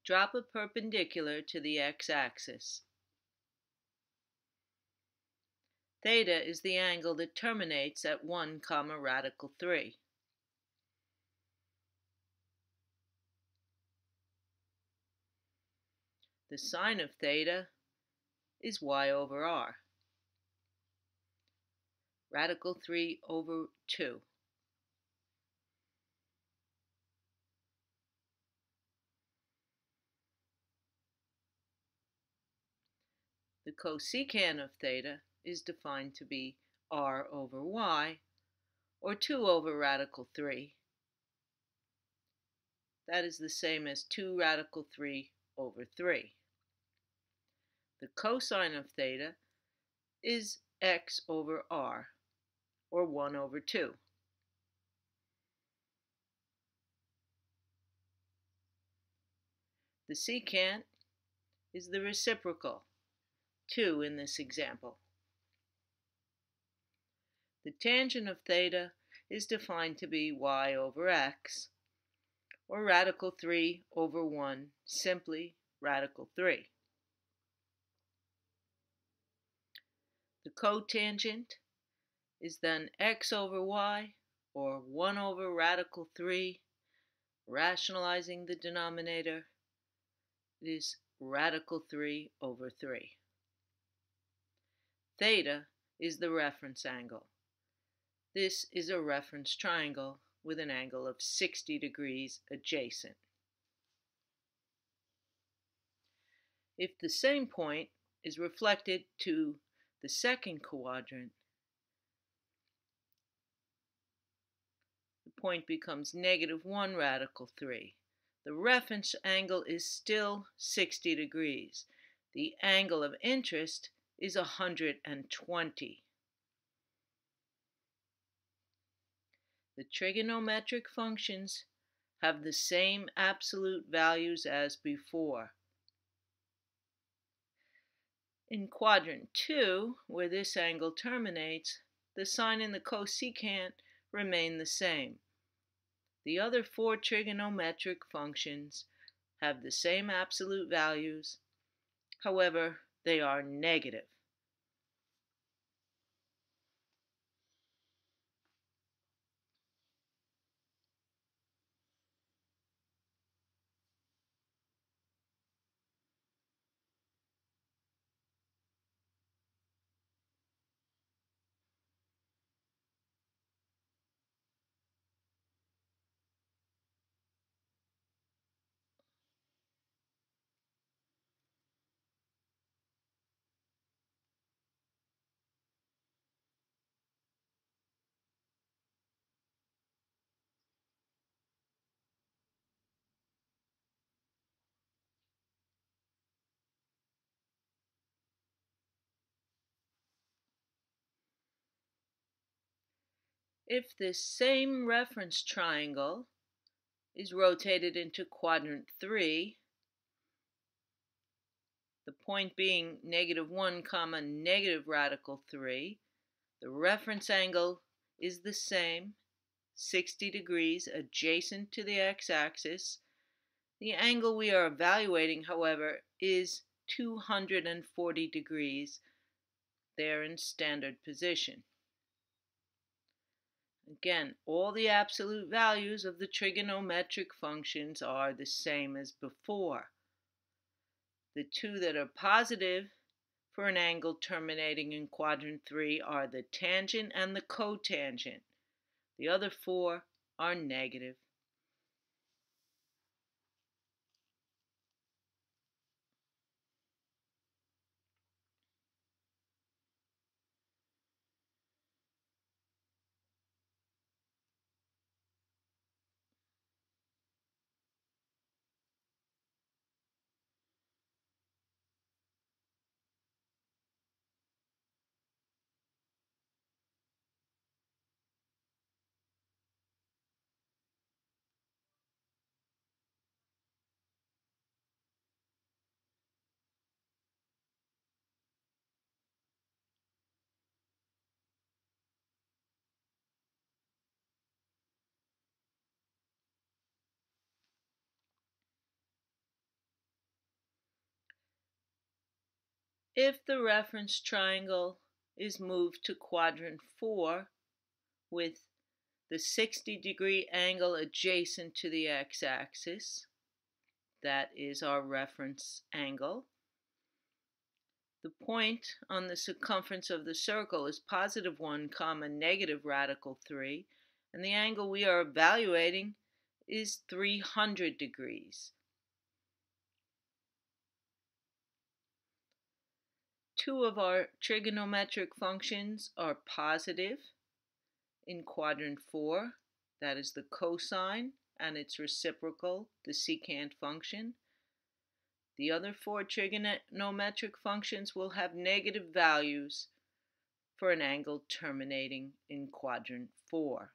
Drop a perpendicular to the x-axis. Theta is the angle that terminates at 1, radical 3. The sine of theta is y over r, radical 3 over 2. The cosecant of theta is defined to be r over y, or 2 over radical 3. That is the same as 2 radical 3 over 3. The cosine of theta is x over r, or 1 over 2. The secant is the reciprocal, 2 in this example. The tangent of theta is defined to be y over x, or radical 3 over 1, simply radical 3. The cotangent is then x over y, or 1 over radical 3. Rationalizing the denominator, it is radical 3 over 3. Theta is the reference angle. This is a reference triangle with an angle of 60 degrees adjacent. If the same point is reflected to the second quadrant, the point becomes -1 radical 3. The reference angle is still 60 degrees. The angle of interest is 120. The trigonometric functions have the same absolute values as before. In quadrant 2, where this angle terminates, the sine and the cosecant remain the same. The other 4 trigonometric functions have the same absolute values, however, they are negative. If this same reference triangle is rotated into quadrant 3, the point being -1, negative radical 3, the reference angle is the same, 60 degrees adjacent to the x-axis. The angle we are evaluating, however, is 240 degrees. They're in standard position. Again, all the absolute values of the trigonometric functions are the same as before. The 2 that are positive for an angle terminating in quadrant 3 are the tangent and the cotangent. The other 4 are negative. If the reference triangle is moved to quadrant 4 with the 60-degree angle adjacent to the x-axis, that is our reference angle, the point on the circumference of the circle is positive 1 comma negative radical 3, and the angle we are evaluating is 300 degrees. Two of our trigonometric functions are positive in quadrant 4, that is the cosine and its reciprocal, the secant function. The other 4 trigonometric functions will have negative values for an angle terminating in quadrant 4.